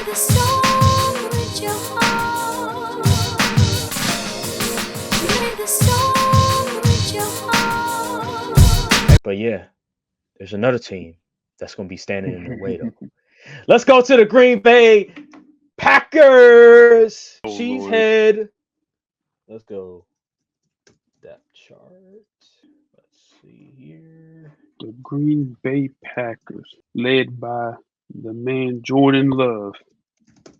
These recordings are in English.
the storm with your heart. Play the storm with your heart. But yeah, there's another team that's going to be standing in their way, though. Let's go to the Green Bay Packers. Oh, Cheesehead. Let's go. Depth chart. Let's see here. The Green Bay Packers, led by the man Jordan Love.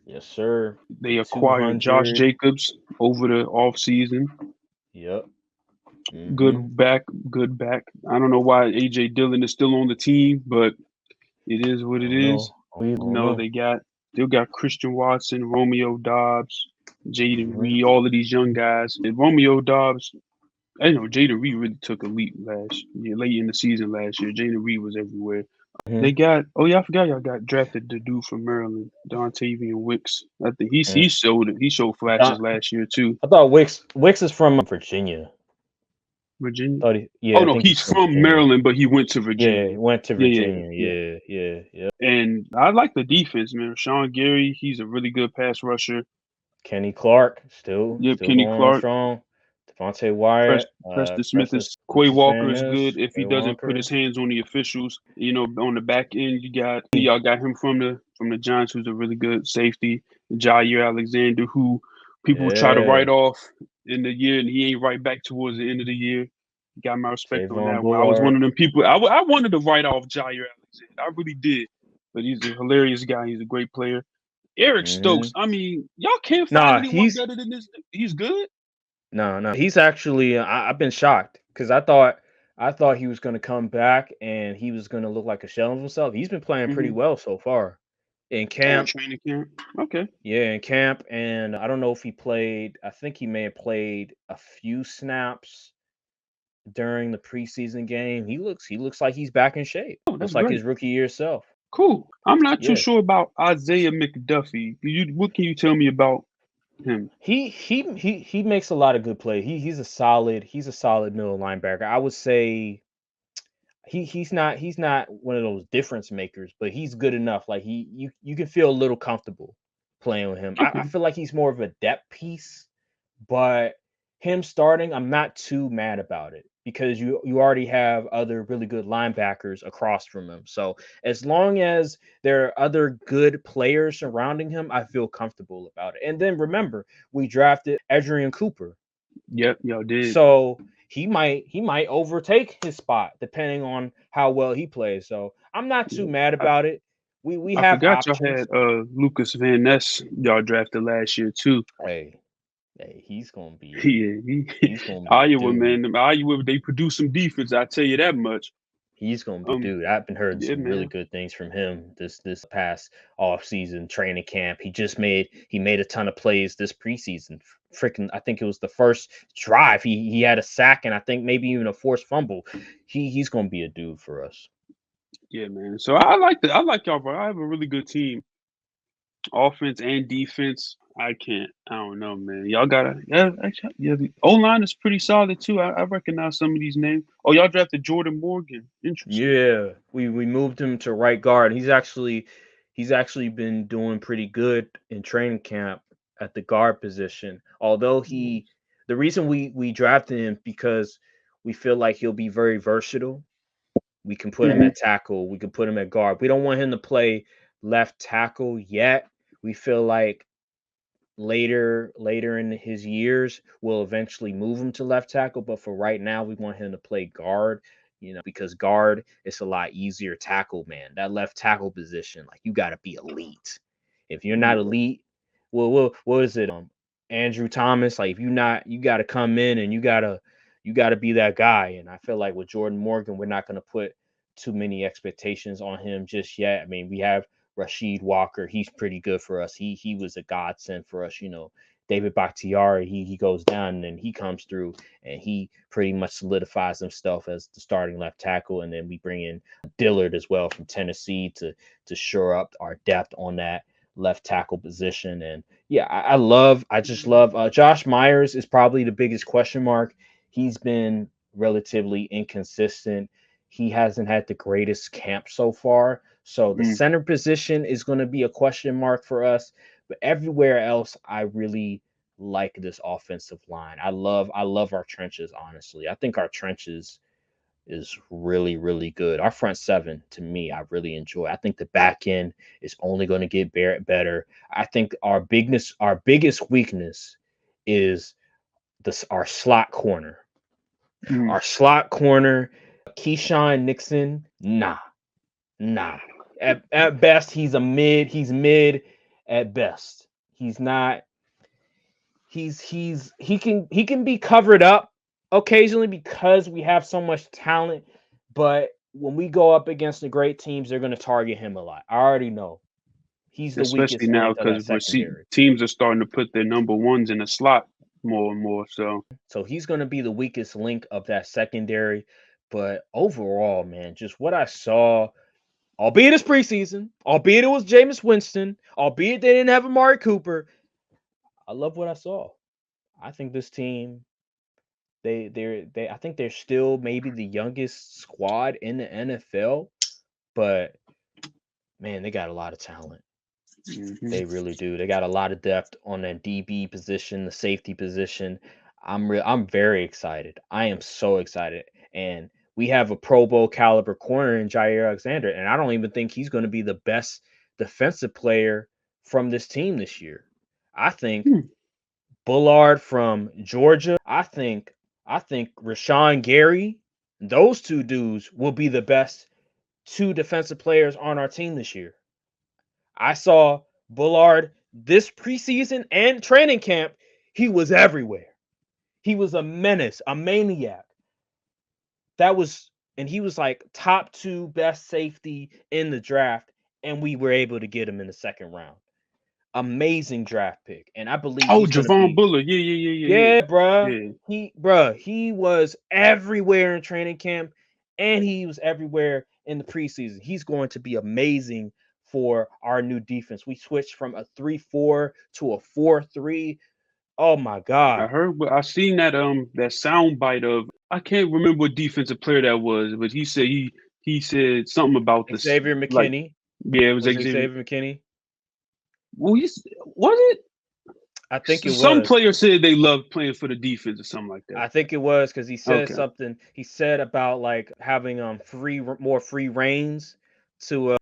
Yes, sir. They acquired Josh 200. Jacobs over the offseason. Yep. Mhm. Good back. I don't know why A.J. Dillon is still on the team, but it is what it is. We don't No, know. they still got Christian Watson, Romeo Dobbs, Jaden Mhm. Reed, all of these young guys. And Romeo Dobbs, I know Jaden Reed really took a leap late in the season last year. Jaden Reed was everywhere. Mhm. They got I forgot y'all got drafted the dude from Maryland, Dontavian Wicks. I think he showed flashes last year too. I thought Wicks is from Virginia. Virginia. Thought Oh no, he's from Virginia. Maryland, but he went to Virginia. Yeah, he went to Virginia. Yeah. And I like the defense, man. Sean Gary, he's a really good pass rusher. Kenny Clark still Kenny going Clark. strong. Devontae Wyatt. Preston Smith is Quay Walker is good if he doesn't put his hands on the officials. On the back end, y'all got him from the Giants, who's a really good safety. Jair Alexander, who people try to write off in the year, and he ain't right back towards the end of the year. Got my respect on that one. I was one of them people. I wanted to write off Jair Alexander. I really did, but he's a hilarious guy. He's a great player. Eric Stokes. I mean, y'all can't find anyone better than this. He's good. No. He's actually. I've been shocked because I thought he was going to come back and he was going to look like a shell of himself. He's been playing pretty well so far in camp. Training camp. Okay. Yeah, in camp, and I don't know if he played. I think he may have played a few snaps during the preseason game. He looks like he's back in shape. Looks like his rookie year self. Cool. I'm not too sure about Isaiah McDuffie. What can you tell me about him? He makes a lot of good plays. He's a solid middle linebacker. I would say he's not one of those difference makers, but he's good enough. Like you can feel a little comfortable playing with him. I feel like he's more of a depth piece, but him starting, I'm not too mad about it because you already have other really good linebackers across from him. So as long as there are other good players surrounding him, I feel comfortable about it. And then remember, we drafted Adrian Cooper. Yep, y'all did. So he might overtake his spot depending on how well he plays. So I'm not too mad about it. We have forgot options. Y'all had Lucas Van Ness y'all drafted last year too. Hey, he's gonna be. He's gonna be Iowa, man. Iowa, they produce some defense. I tell you that much. He's gonna be dude. I've been hearing some really good things from him this past offseason training camp. He made a ton of plays this preseason. Freaking, I think it was the first drive. He had a sack and I think maybe even a forced fumble. He's gonna be a dude for us. Yeah, man. So I like y'all, bro. I have a really good team, offense and defense. I don't know, man. Y'all gotta, the O-line is pretty solid too. I recognize some of these names. Oh, y'all drafted Jordan Morgan. Interesting. Yeah, we moved him to right guard. He's actually been doing pretty good in training camp at the guard position. Although the reason we drafted him because we feel like he'll be very versatile. We can put him at tackle. We can put him at guard. We don't want him to play left tackle yet. We feel like later in his years, we'll eventually move him to left tackle. But for right now, we want him to play guard, because guard is a lot easier tackle, man. That left tackle position, like you got to be elite. If you're not elite, well, what is it? Andrew Thomas, like if you're not, you got to come in and you got to be that guy. And I feel like with Jordan Morgan, we're not going to put too many expectations on him just yet. I mean, we have Rashid Walker. He's pretty good for us. He was a godsend for us. David Bakhtiari, he goes down and then he comes through and he pretty much solidifies himself as the starting left tackle. And then we bring in Dillard as well from Tennessee to shore up our depth on that left tackle position. And yeah, I just love Josh Myers is probably the biggest question mark. He's been relatively inconsistent. He hasn't had the greatest camp so far. So the center position is going to be a question mark for us, but everywhere else, I really like this offensive line. I love our trenches, honestly. I think our trenches is really, really good. Our front seven, to me, I really enjoy. I think the back end is only going to get better. I think our biggest weakness is our slot corner. Our slot corner, Keyshawn Nixon, nah. At best, he's mid at best. He's not. He can be covered up occasionally because we have so much talent, but when we go up against the great teams, they're going to target him a lot. I already know. He's the especially weakest now link of that because secondary. teams are starting to put their number ones in the slot more and more. So he's going to be the weakest link of that secondary. But overall, man, just what I saw, albeit it's preseason, albeit it was Jameis Winston, albeit they didn't have Amari Cooper, I love what I saw. I think this team, I think they're still maybe the youngest squad in the NFL, but man, they got a lot of talent. They really do. They got a lot of depth on that DB position, the safety position. I'm very excited. I am so excited. And we have a Pro Bowl caliber corner in Jair Alexander, and I don't even think he's going to be the best defensive player from this team this year. I think Bullard from Georgia. I think Rashawn Gary, those two dudes will be the best two defensive players on our team this year. I saw Bullard this preseason and training camp. He was everywhere. He was a menace, a maniac. And he was like top 2 best safety in the draft, and we were able to get him in the second round. Amazing draft pick, and I believe. Javon Bullard, yeah, bruh. Yeah. He was everywhere in training camp, and he was everywhere in the preseason. He's going to be amazing for our new defense. We switched from a 3-4 to a 4-3. Oh my God! I seen that sound bite of, I can't remember what defensive player that was, but he said something about this. Xavier McKinney. It was Xavier McKinney. Well, was it? I think it was. Some players said they loved playing for the defense or something like that. I think it was because he said something. He said about like having more free reins to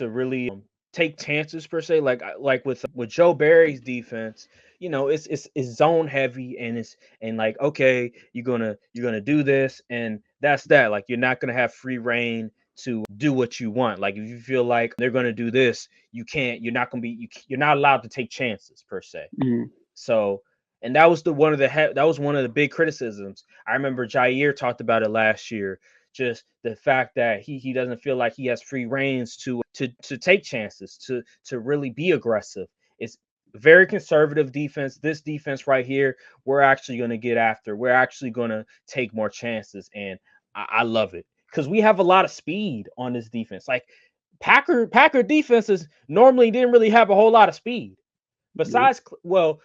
really take chances per se. Like with Joe Barry's defense, it's zone heavy, and like, okay, you're gonna do this, and that's that. Like, you're not gonna have free reign to do what you want. Like, if you feel like they're gonna do this, you're not allowed to take chances per se. So, and that was one of the big criticisms. I remember Jair talked about it last year. Just the fact that he doesn't feel like he has free reins to take chances, to really be aggressive. It's very conservative defense. This defense right here, we're actually going to get after. We're actually going to take more chances, and I love it because we have a lot of speed on this defense. Like Packer defenses normally didn't really have a whole lot of speed. Besides, well,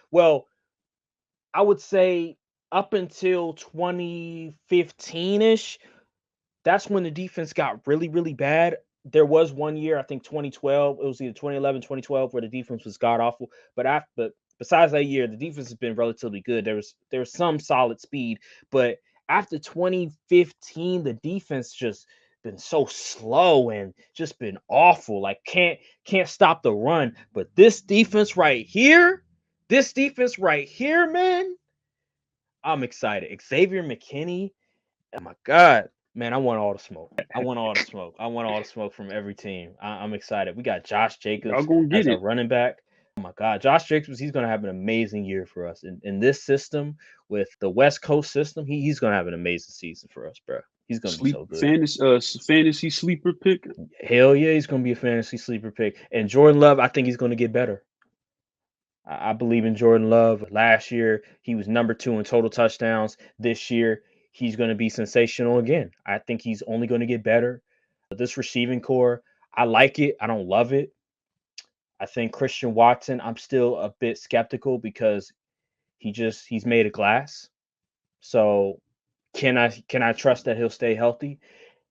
I would say up until 2015-ish, that's when the defense got really, really bad. There was one year, I think 2012, it was either 2011, 2012, where the defense was god-awful. But besides that year, the defense has been relatively good. There was some solid speed. But after 2015, the defense just been so slow and just been awful. Like, can't stop the run. But this defense right here, man, I'm excited. Xavier McKinney, oh my God, man, I want all the smoke. I want all the smoke from every team. I'm excited. We got Josh Jacobs as a running back. Oh my God, Josh Jacobs, he's going to have an amazing year for us. In this system, with the West Coast system, he's going to have an amazing season for us, bro. He's going to be so good. Fantasy sleeper pick? Hell yeah, he's going to be a fantasy sleeper pick. And Jordan Love, I think he's going to get better. I believe in Jordan Love. Last year, he was number 2 in total touchdowns. This year, he's going to be sensational again. I think he's only going to get better. This receiving core, I like it. I don't love it. I think Christian Watson, I'm still a bit skeptical because he's made of glass. So can I trust that he'll stay healthy?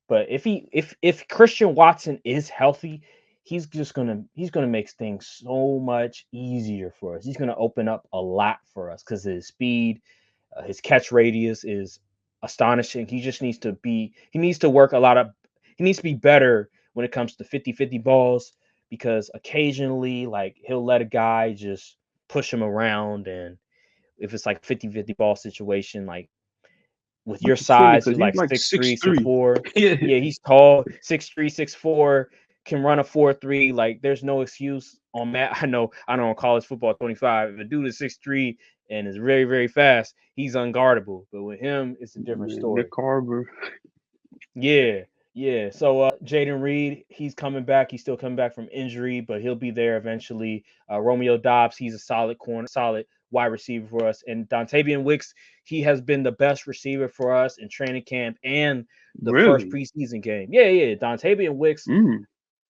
But if Christian Watson is healthy, he's gonna make things so much easier for us. He's gonna open up a lot for us because his speed, his catch radius is astonishing. He just needs to be he needs to be better when it comes to 50-50 balls, because occasionally like he'll let a guy just push him around, and if it's like 50-50 ball situation, like with your It's funny size, because he's he's like like 6'3", 6'3". 6'4". Yeah. Yeah, he's tall, 6'3", 6'4", can run a 4.3. Like, there's no excuse on that. I know college football 25. If a dude is 6'3" and is very, very fast, he's unguardable. But with him, it's a different story. Nick Carver. Yeah, yeah. So Jaden Reed, he's coming back. He's still coming back from injury, but he'll be there eventually. Romeo Dobbs, he's a solid corner, solid wide receiver for us. And Dontavian Wicks, he has been the best receiver for us in training camp and the first preseason game. Yeah. Dontavian Wicks,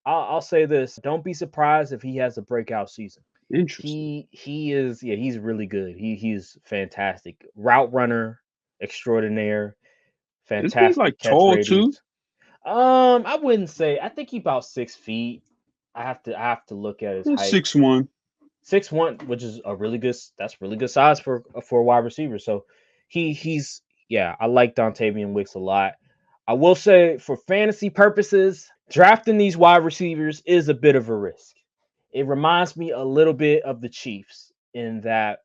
I'll say this. Don't be surprised if he has a breakout season. Interesting. He's really good. He's fantastic. Route runner extraordinaire. Fantastic. Is he like catch tall radius. too? I wouldn't say. I think he's about 6 feet. I have to look at his height. 6'1". 6'1", which is that's really good size for a wide receiver. So he's I like Dontavian Wicks a lot. I will say, for fantasy purposes, drafting these wide receivers is a bit of a risk. It reminds me a little bit of the Chiefs in that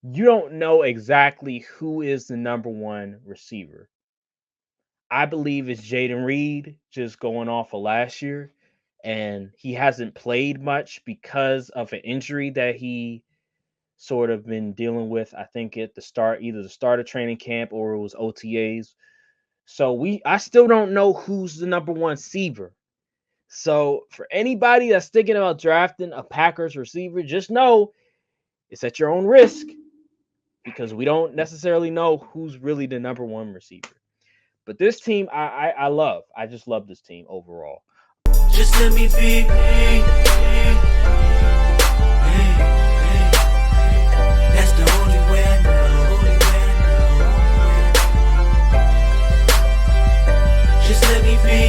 you don't know exactly who is the number one receiver. I believe it's Jaden Reed, just going off of last year, and he hasn't played much because of an injury that he sort of been dealing with. I think at the start of training camp or it was OTAs. So I still don't know who's the number one receiver. So for anybody that's thinking about drafting a Packers receiver, just know it's at your own risk, because we don't necessarily know who's really the number one receiver. But this team, I love. I just love this team overall. Just let me be me.